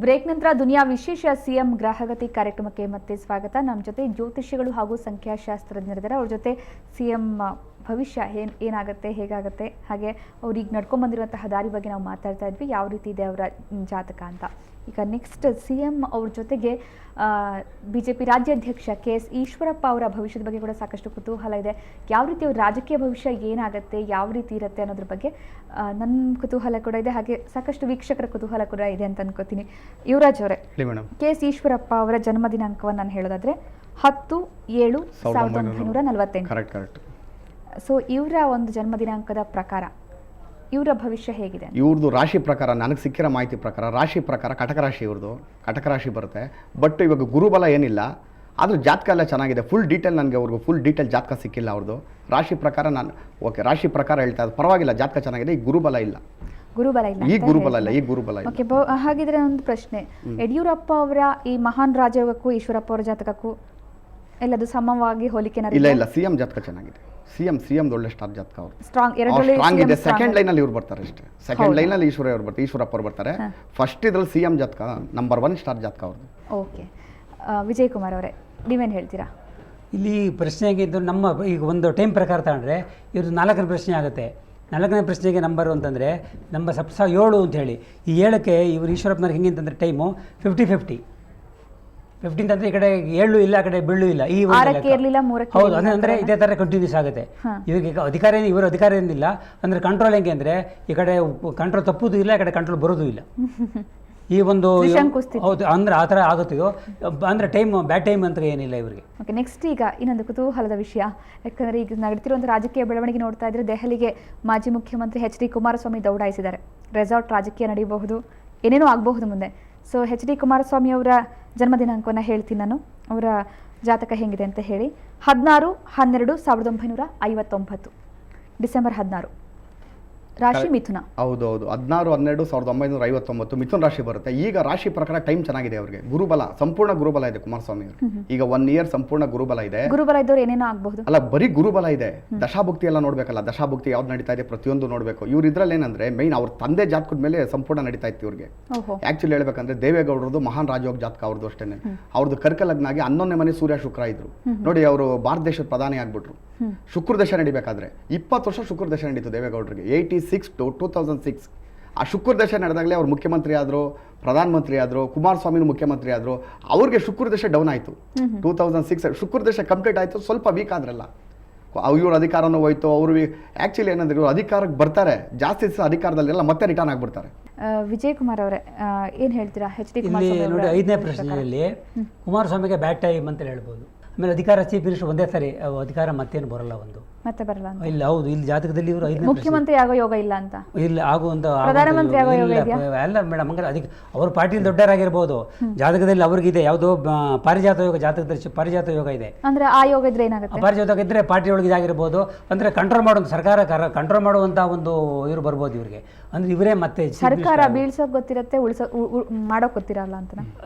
Break ನಂತರ ದುನಿಯಾ ವಿಶೇಷ CM ಗ್ರಹಗತಿ ಕಾರ್ಯಕ್ರಮಕ್ಕೆ ಮತ್ತೆ ಸ್ವಾಗತ. ನಮ್ಮ ಜೊತೆ ಜ್ಯೋತಿಷಿಗಳು ಹಾಗೂ ಸಂಖ್ಯಾಶಾಸ್ತ್ರಜ್ಞರಿದ್ದಾರೆ. ಅವ್ರ ಜೊತೆ ಸಿಎಂ ಭವಿಷ್ಯ ಏನಾಗುತ್ತೆ, ಹೇಗಾಗುತ್ತೆ, ಹಾಗೆ ಅವ್ರಿಗೆ ನಡ್ಕೊಂಡು ಬಂದಿರುವಂತಹ ದಾರಿ ಬಗ್ಗೆ ನಾವು ಮಾತಾಡ್ತಾ ಇದ್ವಿ, ಯಾವ ರೀತಿ ಇದೆ ಅವರ ಜಾತಕ ಅಂತ. ಈಗ ನೆಕ್ಸ್ಟ್ ಸಿಎಂ ಅವ್ರ ಜೊತೆಗೆ ಬಿಜೆಪಿ ರಾಜ್ಯಾಧ್ಯಕ್ಷ KS ಈಶ್ವರಪ್ಪ ಅವರ ಭವಿಷ್ಯದ ಬಗ್ಗೆ ಕೂಡ ಸಾಕಷ್ಟು ಕುತೂಹಲ ಇದೆ. ಯಾವ ರೀತಿ ಅವ್ರ ರಾಜಕೀಯ ಭವಿಷ್ಯ ಏನಾಗುತ್ತೆ, ಯಾವ ರೀತಿ ಇರುತ್ತೆ ಅನ್ನೋದ್ರ ಬಗ್ಗೆ ನನ್ನ ಕುತೂಹಲ ಕೂಡ ಇದೆ, ಹಾಗೆ ಸಾಕಷ್ಟು ವೀಕ್ಷಕರ ಕುತೂಹಲ ಕೂಡ ಇದೆ ಅಂತ ಅನ್ಕೋತೀನಿ. ಯುವರಾಜ್ ಅವರೇ, KS ಈಶ್ವರಪ್ಪ ಅವರ ಜನ್ಮ ದಿನಾಂಕವನ್ನು ನಾನು ಹೇಳೋದಾದ್ರೆ 10/7/1948. ಸೊ ಇವರ ಒಂದು ಜನ್ಮ ದಿನಾಂಕದ ಪ್ರಕಾರ ಇವರ ಭವಿಷ್ಯ ಹೇಗಿದೆ? ಇವ್ರದ್ದು ರಾಶಿ ಪ್ರಕಾರ ನನಗೆ ಸಿಕ್ಕಿರೋ ಮಾಹಿತಿ ಪ್ರಕಾರ ರಾಶಿ ಪ್ರಕಾರ ಕಟಕ ರಾಶಿ, ಇವ್ರದ್ದು ಕಟಕ ರಾಶಿ ಬರುತ್ತೆ. ಬಟ್ ಇವಾಗ ಗುರುಬಲ ಏನಿಲ್ಲ, ಆದರೂ ಜಾತಕ ಎಲ್ಲ ಚೆನ್ನಾಗಿದೆ. ಫುಲ್ ಡೀಟೇಲ್ ನನಗೆ ಅವ್ರಿಗೂ ಫುಲ್ ಡೀಟೇಲ್ ಜಾತಕ ಸಿಕ್ಕಿಲ್ಲ ಅವ್ರದ್ದು. ರಾಶಿ ಪ್ರಕಾರ ನಾನು ರಾಶಿ ಪ್ರಕಾರ ಹೇಳ್ತಾ ಇದ್ದು ಪರವಾಗಿಲ್ಲ, ಜಾತಕ ಚೆನ್ನಾಗಿದೆ. ಈ ಗುರುಬಲ ಇಲ್ಲ, ಗುರುಬಲ ಇಲ್ಲ, ಈ ಗುರುಬಲ ಇಲ್ಲ, ಈ ಗುರುಬಲ ಇಲ್ಲ. ಓಕೆ, ಹಾಗಿದ್ರೆ ಒಂದು ಪ್ರಶ್ನೆ, ಯಡಿಯೂರಪ್ಪ ಅವರ ಈ ಮಹಾನ್ ರಾಜಯೋಗಕ್ಕೂ ಈಶ್ವರಪ್ಪ ಅವರ ಜಾತಕಕ್ಕೂ ಎಲ್ಲದು ಸಮವಾಗಿ ಹೋಲಿಕೆ? ಇಲ್ಲ ಇಲ್ಲ, ಸಿಎಂ ಜಾತಕ ಚೆನ್ನಾಗಿದೆ. ಸಿಎಂ ಒಳ್ಳೆ ಸ್ಟಾರ್ ಜಾತಕ ಅವರು ಸ್ಟ್ರಾಂಗ್ ಇದೆ. ಸೆಕೆಂಡ್ ಲೈನ್ ಅಲ್ಲಿ ಇವ್ರು ಬರ್ತಾರೆ ಅಷ್ಟೇ. ಸೆಕೆಂಡ್ ಲೈನ್ ಅಲ್ಲಿ ಈಶ್ವರಪ್ಪ ಅವ್ರು ಬರ್ತಾರೆ. ಫಸ್ಟ್ ಇದ್ರಲ್ಲಿ ಸಿಎಂ ಜಾತಕ ನಂಬರ್ 1 ಸ್ಟಾರ್ ಜಾತಕ ಅವ್ರದ್ದು. ಓಕೆ, ವಿಜಯ್ ಕುಮಾರ್ ಅವರೇ, ನೀವೇನು ಹೇಳ್ತೀರಾ? ಇಲ್ಲಿ ಪ್ರಶ್ನೆಗೆ ಇದು ನಮ್ಮ ಈಗ ಒಂದು ಟೈಮ್ ಪ್ರಕಾರ ತಗೊಂಡ್ರೆ ಇವ್ರದ್ದು 4ನೇ ಪ್ರಶ್ನೆ ಆಗುತ್ತೆ. 4ನೇ ಪ್ರಶ್ನೆಗೆ ನಂಬರ್ ಅಂತಂದರೆ ನಮ್ಮ 7 ಅಂತ ಹೇಳಿ. ಈ 7ಕ್ಕೆ ಇವರು ಈಶ್ವರಪ್ಪನವ್ರಿಗೆ ಹೆಂಗೆ ಅಂತಂದರೆ ಟೈಮು 50-50. 15 ಅಂದರೆ ಈ ಕಡೆ 7 ಇಲ್ಲ, ಆ ಕಡೆ ಬೀಳು ಇಲ್ಲ. ಈ ಹೌದು, ಅಂದರೆ ಇದೇ ಥರ ಕಂಟಿನ್ಯೂಸ್ ಆಗುತ್ತೆ. ಇವಾಗ ಇವರು ಅಧಿಕಾರ ಏನಿಲ್ಲ ಅಂದರೆ ಕಂಟ್ರೋಲ್ ಹೆಂಗೆ ಅಂದರೆ ಈ ಕಡೆ ಕಂಟ್ರೋಲ್ ತಪ್ಪುದು ಇಲ್ಲ, ಈ ಕಡೆ ಕಂಟ್ರೋಲ್ ಬರೋದು ಇಲ್ಲ. ಈ ಒಂದು ಹೌದು, ಅಂದರೆ ಆ ಥರ ಆಗುತ್ತಿದೋ ಅಂದರೆ ಬ್ಯಾಡ್ ಟೈಮ್ ಅಂತ ಏನಿಲ್ಲ ಇವರಿಗೆ. ಓಕೆ, ನೆಕ್ಸ್ಟ್ ಈಗ ಇನ್ನೊಂದು ಕುತೂಹಲದ ವಿಷಯ, ಯಾಕಂದರೆ ಈಗ ನಡೀತಿರುವಂಥ ರಾಜಕೀಯ ಬೆಳವಣಿಗೆ ನೋಡ್ತಾ ಇದ್ರೆ ದೆಹಲಿಗೆ ಮಾಜಿ ಮುಖ್ಯಮಂತ್ರಿ HD ಕುಮಾರಸ್ವಾಮಿ ದೌಡಾಯಿಸಿದ್ದಾರೆ. ರೆಸಾರ್ಟ್ ರಾಜಕೀಯ ನಡೆಯಬಹುದು, ಏನೇನೋ ಆಗಬಹುದು ಮುಂದೆ. ಸೊ HD ಕುಮಾರಸ್ವಾಮಿ ಅವರ ಜನ್ಮ ದಿನಾಂಕವನ್ನು ಹೇಳ್ತೀನಿ ನಾನು, ಅವರ ಜಾತಕ ಹೇಗಿದೆ ಅಂತ ಹೇಳಿ. 16/12/1959, ಡಿಸೆಂಬರ್ 16. ರಾಶಿ ಮಿಥುನ. ಹೌದು, 16/12/1959 ಮಿಥುನ ರಾಶಿ ಬರುತ್ತೆ. ಈಗ ರಾಶಿ ಪ್ರಕಾರ ಟೈಮ್ ಚೆನ್ನಾಗಿದೆ ಅವರಿಗೆ. ಗುರುಬಲ, ಸಂಪೂರ್ಣ ಗುರುಬಲ ಇದೆ ಕುಮಾರಸ್ವಾಮಿ ಅವರು. ಈಗ 1 ಇಯರ್ ಸಂಪೂರ್ಣ ಗುರುಬಲ ಇದೆ. ಗುರುಬಲ ಇದ್ದವ್ರು ಏನೇನೋ ಆಗಬಹುದು ಅಲ್ಲ, ಬರೀ ಗುರುಬಲ ಇದೆ. ದಶಾಭುಕ್ತಿ ಎಲ್ಲ ನೋಡ್ಬೇಕಲ್ಲ, ದಶಾಭುಕ್ತಿ ಯಾವ್ದು ನಡೀತಾ ಇದೆ ಪ್ರತಿಯೊಂದು ನೋಡ್ಬೇಕು. ಇವ್ರು ಇದ್ರಲ್ಲಿ ಏನಂದ್ರೆ ಮೈನ್ ಅವ್ರ ತಂದೆ ಜಾತಕದ ಮೇಲೆ ಸಂಪೂರ್ಣ ನಡೀತಾ ಇತ್ತು ಇವ್ರಿಗೆ. ಆಕ್ಚುಲಿ ಹೇಳ್ಬೇಕಂದ್ರೆ ದೇವೇಗೌಡರದು ಮಹಾನ್ ರಾಜಯೋಗ ಜಾತಕ ಅವ್ರದ್ದು ಅಷ್ಟೇನೆ. ಅವ್ರದ್ದು ಕರ್ಕ ಲಗ್ನ ಆಗಿ 11ನೇ ಮನೆ ಸೂರ್ಯ ಶುಕ್ರ ಇದ್ರು ನೋಡಿ. ಅವರು ಭಾರತ ದೇಶದ ಪ್ರಧಾನಿ ಆಗ್ಬಿಟ್ರು. ಶುಕ್ರ ದಶ ನಡಿಬೇಕಾದ್ರೆ 20 ವರ್ಷ ಶುಕ್ರ ದಶ ನಡೀತು ದೇವೇಗೌಡರಿಗೆ. 86 to 2006 ಆ ಶುಕ್ರ ದಶ ನಡೆದಾಗಲೇ ಅವ್ರು ಮುಖ್ಯಮಂತ್ರಿ ಆದರು, ಪ್ರಧಾನಮಂತ್ರಿ ಆದರು. ಕುಮಾರಸ್ವಾಮಿನೂ ಮುಖ್ಯಮಂತ್ರಿ ಆದರು. ಅವ್ರಿಗೆ ಶುಕ್ರ ದಶ ಡೌನ್ ಆಯಿತು 2006. ಶುಕ್ರ ದಶ ಕಂಪ್ಲೀಟ್ ಆಯಿತು, ಸ್ವಲ್ಪ ವೀಕ್ ಆದ್ರಲ್ಲ, ಇವ್ರ ಅಧಿಕಾರನೂ ಹೋಯ್ತು. ಅವರು ಆ್ಯಕ್ಚುಲಿ ಏನಂದ್ರೆ ಇವ್ರು ಅಧಿಕಾರಕ್ಕೆ ಬರ್ತಾರೆ, ಜಾಸ್ತಿ ದಿವಸ ಅಧಿಕಾರದಲ್ಲೆಲ್ಲ ಮತ್ತೆ ರಿಟರ್ನ್ ಆಗ್ಬಿಡ್ತಾರೆ. ವಿಜಯ್ ಕುಮಾರ್ ಅವರೇ, ಏನು ಹೇಳ್ತೀರಾ? ಇಲ್ಲಿ ನೋಡಿ, 5ನೇ ಪ್ರಶ್ನೆಯಲ್ಲಿ ಕುಮಾರಸ್ವಾಮಿಗೆ ಬ್ಯಾಡ್ ಟೈಮ್ ಅಂತ ಹೇಳ್ಬೋದು. ಆಮೇಲೆ ಅಧಿಕಾರ ಚೀಫ್ ಮಿನಿಸ್ಟರ್ ಒಂದೇ ಸಾರಿ ಅಧಿಕಾರ ಮತ್ತೇನು ಬರಲ್ಲ, ಮತ್ತೆ ಬರಲ್ಲ ಇಲ್ಲ. ಹೌದು, ಇಲ್ಲಿ ಜಾತಕದಲ್ಲಿ ಇವರು ಮುಖ್ಯಮಂತ್ರಿ ಆಗೋ ಯೋಗ ಇಲ್ಲ ಅಂತ ಇಲ್ಲ, ಆಗುವಂತ ಪ್ರಧಾನಮಂತ್ರಿ ಆಗೋ ಯೋಗ ಅಲ್ಲ ಮೇಡಮ್. ಹಂಗಾರೆ ಅದಕ್ಕೆ ಅವ್ರ ಪಾರ್ಟಿಲಿ ದೊಡ್ಡರಾಗಿರ್ಬೋದು, ಜಾತಕದಲ್ಲಿ ಅವ್ರಿಗಿದೆ ಯಾವುದೋ ಪಾರಿಜಾತ ಯೋಗ, ಜಾತಕದಲ್ಲಿ ಪಾರಿಜಾತ ಯೋಗ ಇದೆ. ಅಂದ್ರೆ ಆ ಯೋಗ ಇದ್ರೆ ಏನಾಗುತ್ತೆ? ಪಾರಿಜಾತ ಇದ್ರೆ ಪಾರ್ಟಿ ಒಳಗೆ ಇದಾಗಿರ್ಬೋದು, ಅಂದ್ರೆ ಕಂಟ್ರೋಲ್ ಮಾಡೋ ಸರ್ಕಾರ ಕಂಟ್ರೋಲ್ ಮಾಡುವಂತ ಒಂದು ಇವ್ರು ಬರ್ಬೋದು ಇವ್ರಿಗೆ. ಅಂದ್ರೆ ಇವರೇ ಮತ್ತೆ ಸರ್ಕಾರ ಬೀಳ್ಸೋಕ್ ಗೊತ್ತಿರತ್ತೆ, ಮಾಡೋಕ್ ಗೊತ್ತಿರಲ್ಲ ಅಂತ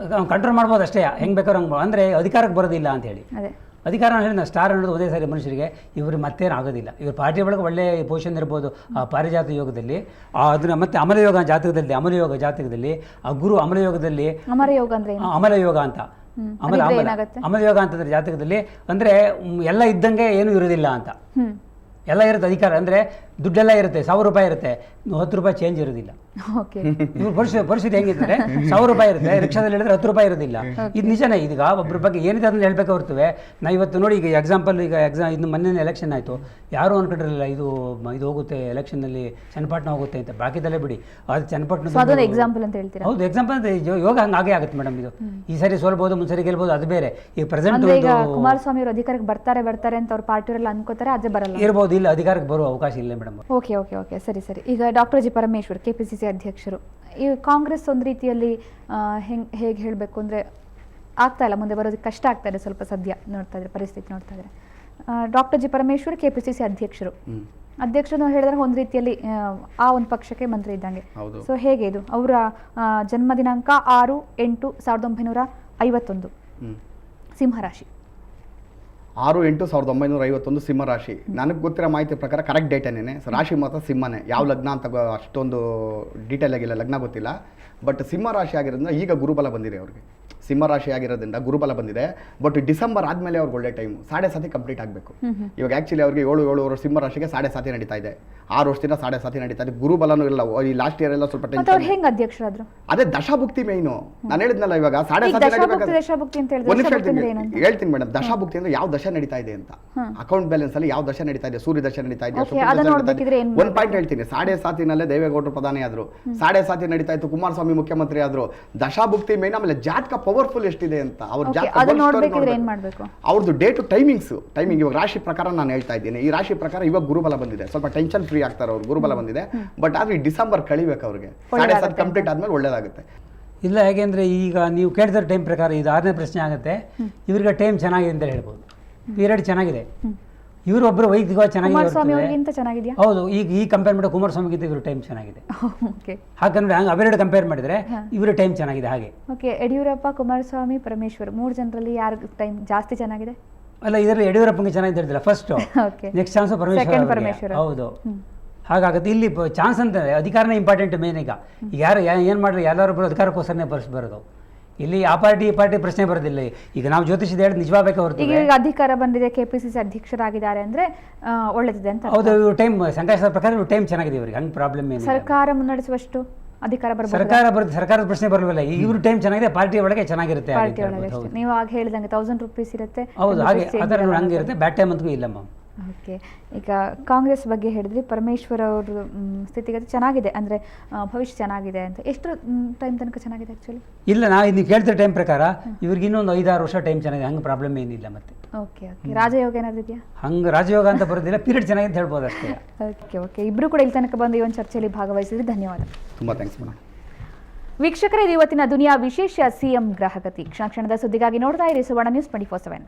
ಕಂಟ್ರೋಲ್ ಮಾಡ್ಬೋದು ಅಷ್ಟೇ, ಹೆಂಗ್ ಬೇಕಾದ್ರೆ ಹಂಗೆ. ಅಂದ್ರೆ ಅಧಿಕಾರಕ್ಕೆ ಬರೋದಿಲ್ಲ ಅಂತ ಹೇಳಿ. ಅಧಿಕಾರ ಹೇಳಿ ಸ್ಟಾರ್ ಅನ್ನೋದು ಒಂದೇ ಸಾರಿ ಮನುಷ್ಯರಿಗೆ. ಇವರು ಮತ್ತೇನು ಆಗೋದಿಲ್ಲ. ಇವ್ರ ಪಾರ್ಟಿ ಒಳಗೆ ಒಳ್ಳೆ ಪೊಸಿಷನ್ ಇರ್ಬೋದು ಆ ಪಾರಿಜಾತ ಯೋಗದಲ್ಲಿ. ಅದನ್ನ ಮತ್ತೆ ಅಮಲಯೋಗ ಜಾತಕದಲ್ಲಿ, ಅಮಲಯೋಗ ಜಾತಕದಲ್ಲಿ ಆ ಗುರು ಅಮಲಯೋಗದಲ್ಲಿ, ಅಮರಯೋಗ ಅಂದ್ರೆ ಅಮಲಯೋಗ ಅಂತ, ಅಮಲಯೋಗ ಅಂತಂದ್ರೆ ಜಾತಕದಲ್ಲಿ ಅಂದ್ರೆ ಎಲ್ಲ ಇದ್ದಂಗೆ ಏನು ಇರೋದಿಲ್ಲ ಅಂತ. ಎಲ್ಲ ಇರುತ್ತೆ ಅಧಿಕಾರ, ಅಂದ್ರೆ ದುಡ್ಡೆಲ್ಲ ಇರುತ್ತೆ, 1000 ರೂಪಾಯಿ ಇರುತ್ತೆ, 10 ರೂಪಾಯಿ ಚೇಂಜ್ ಇರೋದಿಲ್ಲ. ಇವ್ರ ಪರಿಸ್ಥಿತಿ ಹೆಂಗಿದ್ರೆ 1000 ರೂಪಾಯಿ ಇರುತ್ತೆ, ರಿಕ್ಷಾದಲ್ಲಿ ಹೇಳಿದ್ರೆ 10 ರೂಪಾಯಿ ಇರೋದಿಲ್ಲ. ಇದು ನಿಜನೇ. ಈಗ ಒಬ್ಬರ ಬಗ್ಗೆ ಏನಿದೆ ಅದನ್ನ ಹೇಳ್ಬೇಕು ಹೊರತುವೆ ನಾವು ಇವತ್ತು ನೋಡಿ, ಈಗ ಎಕ್ಸಾಂಪಲ್, ಈಗ ಇನ್ನು ಮೊನ್ನೆ ಎಲೆಕ್ಷನ್ ಆಯಿತು, ಯಾರು ಅನ್ಕೊಂಡಿರಲಿಲ್ಲ ಇದು ಹೋಗುತ್ತೆ ಎಲೆಕ್ಷನ್ನಲ್ಲಿ, ಚನ್ನಪಟ್ಟಣ ಹೋಗುತ್ತೆ ಅಂತ. ಬಾಕಿದಲ್ಲೇ ಬಿಡಿ, ಅದು ಚನ್ನಪಟ್ಟಣ ಎಕ್ಸಾಂಪಲ್ ಅಂತ ಹೇಳ್ತೀರಾ? ಹೌದು, ಎಕ್ಸಾಂಪಲ್ ಅಂತ. ಯೋಗ ಹಂಗೆ ಆಗುತ್ತೆ ಮೇಡಮ್. ಇದು ಈ ಸರಿ ಸೋಲ್ಬೋದು, ಮುಂದ್ಸರಿ ಗೆಲ್ಬೋದು, ಅದು ಬೇರೆ. ಈಗ ಪ್ರೆಸೆಂಟ್ ಕುಮಾರಸ್ವಾಮಿ ಅವರು ಅಧಿಕಾರಕ್ಕೆ ಬರ್ತಾರೆ ಅಂತ ಅವ್ರ ಪಾರ್ಟಿಯವರೆಲ್ಲ ಅನ್ಕೋತಾರೆ, ಅದೇ ಬರಲ್ಲ ಇರ್ಬೋದು. ಇಲ್ಲ, ಅಧಿಕಾರಕ್ಕೆ ಬರುವ ಅವಕಾಶ ಇಲ್ಲ ಮೇಡಮ್. ಓಕೆ, ಸರಿ. ಈಗ ಡಾಕ್ಟರ್ ಜಿ ಪರಮೇಶ್ವರ್, KPCC ಅಧ್ಯಕ್ಷರು, ಈ ಕಾಂಗ್ರೆಸ್ ಒಂದು ರೀತಿಯಲ್ಲಿ ಹೇಗೆ ಹೇಳಬೇಕು ಅಂದರೆ ಆಗ್ತಾ ಇಲ್ಲ, ಮುಂದೆ ಬರೋದಕ್ಕೆ ಕಷ್ಟ ಆಗ್ತಾ ಇದೆ ಸ್ವಲ್ಪ ಸದ್ಯ ನೋಡ್ತಾ ಇದ್ರೆ, ಪರಿಸ್ಥಿತಿ ನೋಡ್ತಾ ಇದ್ರೆ. ಡಾಕ್ಟರ್ ಜಿ ಪರಮೇಶ್ವರ್ KPCC ಅಧ್ಯಕ್ಷರು ಹೇಳಿದ್ರೆ ಒಂದು ರೀತಿಯಲ್ಲಿ ಆ ಒಂದು ಪಕ್ಷಕ್ಕೆ ಮಂತ್ರಿ ಇದ್ದಂಗೆ. ಸೊ ಹೇಗೆ ಇದು? ಅವರ ಜನ್ಮ ದಿನಾಂಕ 6/8/1951, ಸಿಂಹರಾಶಿ. 6/8/1951 ಸಿಂಹ ರಾಶಿ. ನನಗೆ ಗೊತ್ತಿರೋ ಮಾಹಿತಿ ಪ್ರಕಾರ ಕರೆಕ್ಟ್ ಡೇಟೇನೆ. ರಾಶಿ ಮಾತ್ರ ಸಿಂಹನೇ. ಯಾವ ಲಗ್ನ ಅಂತ ಅಷ್ಟೊಂದು ಡೀಟೇಲ್ ಆಗಿಲ್ಲ, ಲಗ್ನ ಗೊತ್ತಿಲ್ಲ. ಬಟ್ ಸಿಂಹ ರಾಶಿ ಆಗಿರೋದ್ರಿಂದ ಈಗ ಗುರುಬಲ ಬಂದಿದೆ ಅವ್ರಿಗೆ. ಸಿಂಹ ರಾಶಿ ಆಗಿರೋದ್ರಿಂದ ಗುರುಬಲ ಬಂದಿದೆ. ಬಟ್ ಡಿಸೆಂಬರ್ ಆದಮೇಲೆ ಅವ್ರಿಗೆ ಒಳ್ಳೆ ಟೈಮು. 7.5 ಕಂಪ್ಲೀಟ್ ಆಗಬೇಕು. ಇವಾಗ ಆ್ಯಕ್ಚುಲಿ ಅವ್ರಿಗೆ 7 ವರ್ಷ ಸಿಂಹ ರಾಶಿಗೆ 7.5 ನಡೀತಾ ಇದೆ. 6 ವರ್ಷದಿಂದ 7.5 ನಡೀತಾ ಇದೆ. ಗುರುಬಲನೂ ಇಲ್ಲ. ಈ ಲಾಸ್ಟ್ ಇಯರ್ ಎಲ್ಲ ಸ್ವಲ್ಪ ಮತ್ತೆ ಅವ್ರು ಹೆಂಗ್ ಅಧ್ಯಕ್ಷರಾದ್ರು? ಅದೇ ದಶಾಭುಕ್ತಿ ಮೇಯ್ನು. ನಾನು ಹೇಳಿದ್ನಲ್ಲ ಇವಾಗ 7.5 ದಶಾಭುಕ್ತಿ ಅಂತ ಒಂದು ನಿಮಿಷ ಹೇಳ್ತೀನಿ ಮೇಡಮ್. ದಶಾಭುಕ್ತಿ ಅಂದ್ರೆ ಯಾವ ದಶ ನಡೀತಾ ಇದೆ ಅಂತ, ಅಕೌಂಟ್ ಬ್ಯಾಲೆನ್ಸ್ ಅಲ್ಲಿ ಯಾವ ದಶ ನಡೀತಾ ಇದೆ, ಸೂರ್ಯ ದಶ ನಡೀತಾ ಇದೆ, ಒಂದು ಪಾಯಿಂಟ್ ಹೇಳ್ತೀನಿ. 7.5 ದೇವೇಗೌಡರು ಪ್ರಧಾನಿ ಆದ್ರು, 7.5 ನಡೀತಾ ಇತ್ತು, ಕುಮಾರಸ್ವಾಮಿ ಮುಖ್ಯಮಂತ್ರಿ ಆದ್ರು. ದಶಾಭುಕ್ತಿ ಮೇನ್. ಆಮೇಲೆ ಜಾತಕ ಪವರ್ಫುಲ್ ಎಷ್ಟಿದೆ ಅಂತ ಅವ್ರ ಅವ್ರದ್ದು ಡೇಟು ಟೈಮಿಂಗ್ ಇವಾಗ ರಾಶಿ ಪ್ರಕಾರ ನಾನು ಹೇಳ್ತಾ ಇದ್ದೀನಿ. ಈ ರಾಶಿ ಪ್ರಕಾರ ಇವಾಗ ಗುರುಬಲ ಬಂದಿದೆ. ಸ್ವಲ್ಪ ಟೆನ್ಷನ್ ಫ್ರೀ ಆಗ್ತಾರೆ ಅವ್ರು, ಗುರುಬಲ ಬಂದಿದೆ. ಬಟ್ ಆದ್ರೆ ಈ ಡಿಸೆಂಬರ್ ಕಳಿಬೇಕು ಅವ್ರಿಗೆ. 7.5 ಕಂಪ್ಲೀಟ್ ಆದ್ಮೇಲೆ ಒಳ್ಳೇದಾಗುತ್ತೆ. ಇಲ್ಲ, ಯಾಕೆಂದರೆ ಈಗ ನೀವು ಕೇಳಿದ ಟೈಮ್ ಪ್ರಕಾರ ಇದು 6ನೇ ಪ್ರಶ್ನೆ ಆಗುತ್ತೆ. ಇವ್ರಿಗೆ ಟೈಮ್ ಚೆನ್ನಾಗಿದೆ ಅಂತ ಹೇಳ್ಬೋದು. ಪೀರಿಯಡ್ ಚೆನ್ನಾಗಿದೆ. ಇವರೊಬ್ಬರು ವೈಯಕ್ತಿಕವಾಗಿ ಚೆನ್ನಾಗಿದೆ. ಹೌದು, ಈ ಕಂಪೇರ್ ಮಾಡಿದ್ರೆ ಕುಮಾರಸ್ವಾಮಿಗಿಂತ ಇವರು ಟೈಮ್ ಚೆನ್ನಾಗಿದೆ. ಹಾಗಂದ್ರೆ ಅವೆರಡು ಕಂಪೇರ್ ಮಾಡಿದ್ರೆ ಇವರ ಟೈಮ್ ಚೆನ್ನಾಗಿದೆ. ಹಾಗೆ ಯಡಿಯೂರಪ್ಪ, ಕುಮಾರಸ್ವಾಮಿ, ಪರಮೇಶ್ವರ್ 3 ಜನರಲ್ಲಿ ಯಾರು ಟೈಮ್ ಜಾಸ್ತಿ ಚೆನ್ನಾಗಿದೆ? ಅಲ್ಲ, ಇದರಲ್ಲಿ ಯಡಿಯೂರಪ್ಪಂಗೆ ಚೆನ್ನಾಗಿದೆ ಹೇಳಿದಿಲ್ಲ ಫಸ್ಟ್. Next chance Parameshwar. ಹೌದು, ಹಾಗಾಗುತ್ತೆ. ಇಲ್ಲಿ ಚಾನ್ಸ್ ಅಂತಂದರೆ ಅಧಿಕಾರನೇ ಇಂಪಾರ್ಟೆಂಟ್ ಮೇನ್. ಈಗ ಯಾರು ಏನು ಮಾಡಿದ್ರೆ ಎಲ್ಲರೂ ಅಧಿಕಾರಕ್ಕೋಸ್ಕರನೇ ಬರೋದು. ಇಲ್ಲಿ ಆ ಪಾರ್ಟಿ ಈ ಪಾರ್ಟಿ ಪ್ರಶ್ನೆ ಬರೋದಿಲ್ಲ. ಈಗ ನಾವು ಜ್ಯೋತಿಷದ ಹೇಳಿ ನಿಜವಾಗಬೇಕು ಹೊರತು ಈಗ ಅಧಿಕಾರ ಬಂದಿದೆ, ಕೆಪಿಸಿಸಿ ಅಧ್ಯಕ್ಷರಾಗಿದ್ದಾರೆ ಅಂದ್ರೆ ಒಳ್ಳೆದಿದೆ ಅಂತ. ಹೌದು, ಇವ್ರ ಟೈಮ್ ಸಂಕಷ್ಟ ಪ್ರಕಾರ ಇವ್ರ ಟೈಮ್ ಚೆನ್ನಾಗಿದೆ. ಇವರಿಗೆ ಹಂಗೆ ಪ್ರಾಬ್ಲಮ್ ಏನು. ಸರ್ಕಾರ ಮುನ್ನಡೆಸುವಷ್ಟು ಅಧಿಕಾರ ಬರಬಹುದು. ಸರ್ಕಾರದ ಪ್ರಶ್ನೆ ಬರಲಿಲ್ಲ. ಇವ್ರ ಟೈಮ್ ಚೆನ್ನಾಗಿದೆ, ಪಾರ್ಟಿ ಒಳಗೆ ಚೆನ್ನಾಗಿರುತ್ತೆ. ನೀವು ಆಗ ಹೇಳಿದಂಗೆ 1000 ರೂಪೀಸ್ ಇರುತ್ತೆ. ಹೌದು, ಹಾಗೆ ಅದರ ಹಂಗೆ ಇರುತ್ತೆ. ಬ್ಯಾಡ್ ಟೈಮ್ ಅಂತೂ ಇಲ್ಲ ಮ್ಯಾಮ್. ಓಕೆ, ಈಗ ಕಾಂಗ್ರೆಸ್ ಬಗ್ಗೆ ಹೇಳಿದ್ರಿ. ಪರಮೇಶ್ವರ್ ಅವ್ರ ಸ್ಥಿತಿಗತಿ ಚೆನ್ನಾಗಿದೆ ಅಂದರೆ ಭವಿಷ್ಯ ಚೆನ್ನಾಗಿದೆ ಅಂತ. ಎಷ್ಟು ಟೈಮ್ ತನಕ ಚೆನ್ನಾಗಿದೆ ಆ್ಯಕ್ಚುಲಿ? ಇಲ್ಲ, ನೀವು ಕೇಳ್ತಿರೋ ಟೈಮ್ ಪ್ರಕಾರ ಇವ್ರಿಗೆ ಇನ್ನೊಂದು 5-6 ವರ್ಷ ಟೈಮ್ ಚೆನ್ನಾಗಿದೆ. ಹಂಗೆ ಪ್ರಾಬ್ಲಮ್ ಏನಿಲ್ಲ. ಮತ್ತೆ ಓಕೆ, ರಾಜಯೋಗ ಏನಾದ್ರು ಇದೆಯಾ? ಹಂಗೆ ರಾಜಯೋಗ ಅಂತ ಬರೋದಿಲ್ಲ, ಪೀರಿಯಡ್ ಚೆನ್ನಾಗಿದೆ ಅಂತ ಹೇಳ್ಬೋದು ಅಷ್ಟೇ. ಓಕೆ, ಇಬ್ಬರು ಕೂಡ ಇಲ್ಲಿ ತನಕ ಬಂದು ಈ ಒಂದು ಚರ್ಚೆಯಲ್ಲಿ ಭಾಗವಹಿಸಿದ್ರಿ. ಧನ್ಯವಾದ. ತುಂಬ ಥ್ಯಾಂಕ್ಸ್ ಮೇಡಮ್. ವೀಕ್ಷಕರೇ, ಇದು ಇವತ್ತಿನ ದುನಿಯಾ ವಿಶೇಷ ಸಿಎಂ ಗ್ರಹಗತಿ. ಕ್ಷಣದ ಸುದ್ದಿಗಾಗಿ ನೋಡ್ತಾ ಇರಿ ಸುವರ್ಣ ನ್ಯೂಸ್ 24/7.